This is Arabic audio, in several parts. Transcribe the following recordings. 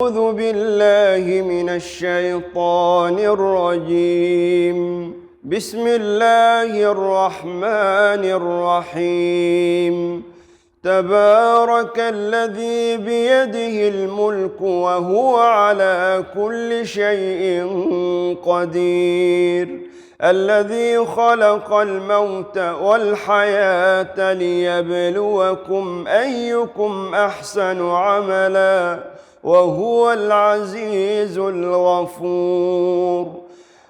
أعوذ بالله من الشيطان الرجيم. بسم الله الرحمن الرحيم. تبارك الذي بيده الملك وهو على كل شيء قدير، الذي خلق الموت والحياة ليبلوكم أيكم أحسن عملا وهو العزيز الغفور،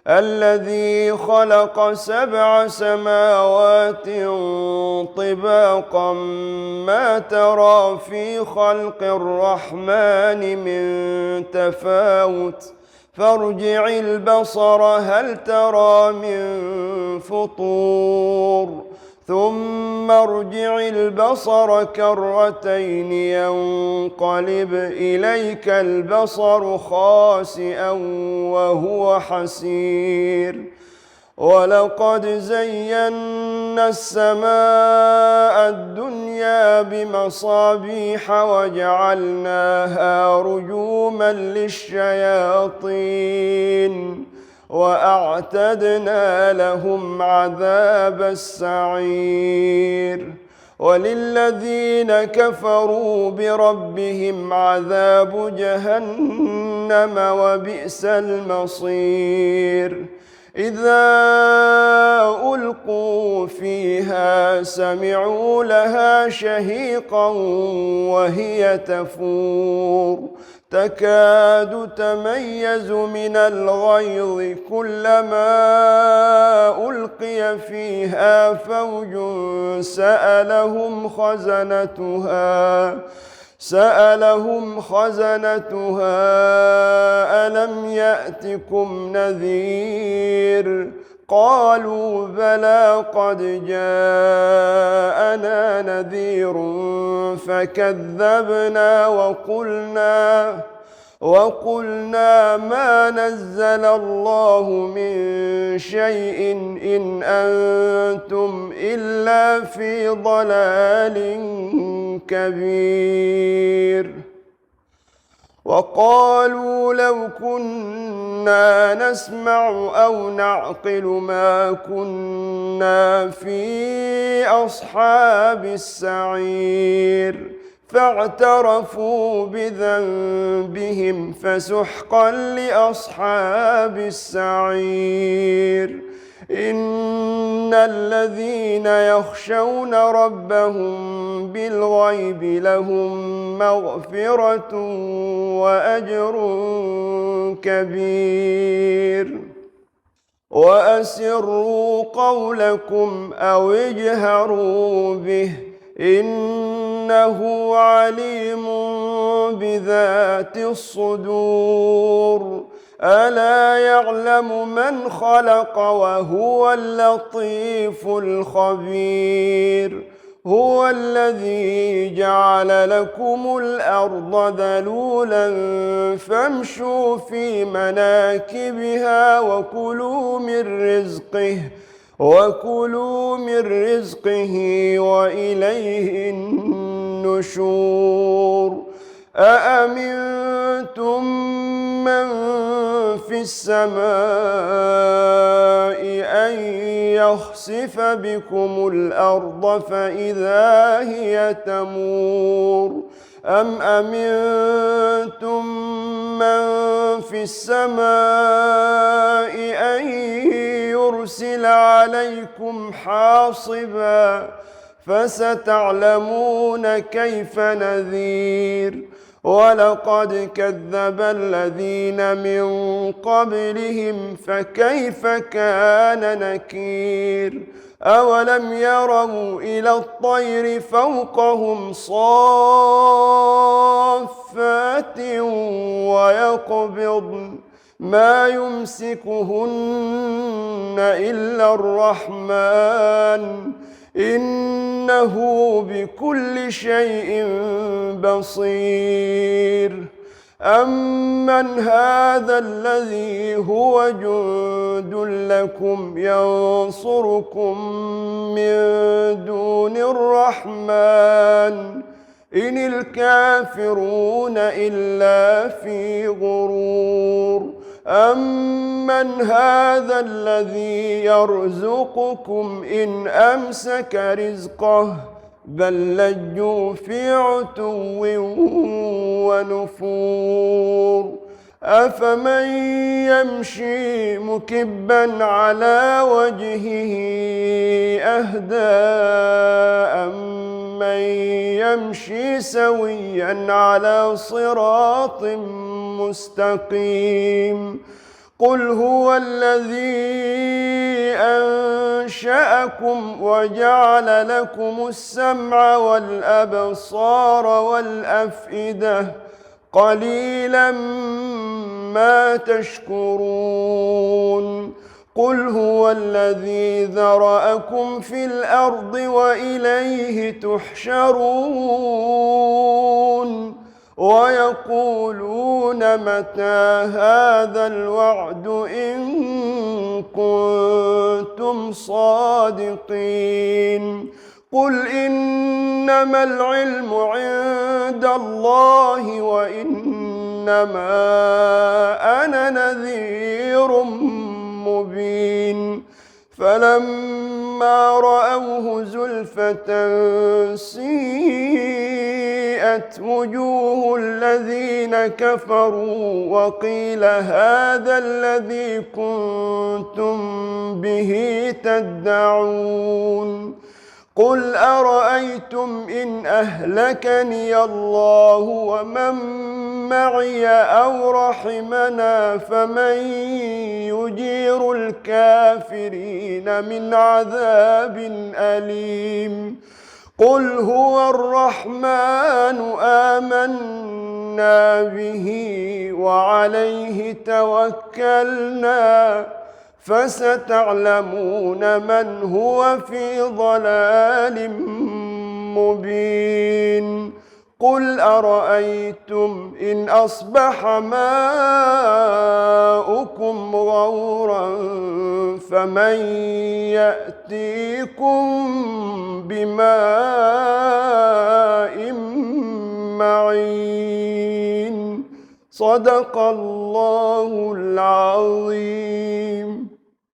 الذي خلق 7 سماوات طباقا ما ترى في خلق الرحمن من تفاوت فارجع البصر هل ترى من فطور ثم ارجع البصر كرتين ينقلب إليك البصر خاسئا وهو حسير، ولقد زينا السماء الدنيا بمصابيح وجعلناها رجوما للشياطين وأعتدنا لهم عذاب السعير، وللذين كفروا بربهم عذاب جهنم وبئس المصير. إذا ألقوا فيها سمعوا لها شهيقا وهي تفور تكاد تميز من الغيظ كلما ألقي فيها فوج سألهم خزنتها ألم يأتكم نذير؟ قالوا بلى قد جاءنا نذير فكذبنا وقلنا ما نزل الله من شيء إن أنتم إلا في ضلال كبير. وقالوا لو كنا نسمع أو نعقل ما كنا في أصحاب السعير، فاعترفوا بذنبهم فسحقا لأصحاب السعير. إن الذين يخشون ربهم بالغيب لهم مغفرة وأجر كبير. وأسروا قولكم أو اجهروا به إنه عليم بذات الصدور. ألا يعلم من خلق وهو اللطيف الخبير. هو الذي جعل لكم الأرض ذلولا فامشوا في مناكبها وكلوا من رزقه وإليه النشور. أأمنتم من في السماء أن يخسف بكم الأرض فإذا هي تمور أم أمنتم من في السماء أن يرسل عليكم حاصبا فستعلمون كيف نذير. ولقد كذب الذين من قبلهم فكيف كان نكير. أولم يروا إلى الطير فوقهم صافات ويقبضن ما يمسكهن إلا الرحمن إنه بكل شيء بصير. أمن هذا الذي هو جند لكم ينصركم من دون الرحمن إن الكافرون إلا في غرور. أمن هذا الذي يرزقكم إن أمسك رزقه بل لجوا في عتو ونفور. أفمن يمشي مكبا على وجهه أهدى أمن يمشي سويا على صراط مستقيم. قل هو الذي أنشأكم وجعل لكم السمع والأبصار والأفئدة قليلا ما تشكرون. قل هو الذي ذرأكم في الأرض وإليه تحشرون. ويقولون متى هذا الوعد إن كنتم صادقين. قل إنما العلم عند الله وإنما أنا نذير مبين. فلما رأوه زلفة سيئت وجوه الذين كفروا وقيل هذا الذي كنتم به تدعون. قل أرأيتم إن أهلكني الله ومن معي أو رحمنا فمن يجير الكافرين من عذاب أليم. قل هو الرحمن آمنا به وعليه توكلنا فستعلمون من هو في ضلال مبين. قل أرأيتم إن أصبح ماؤكم غورا فمن يأتيكم بماء معين. صدق الله العظيم.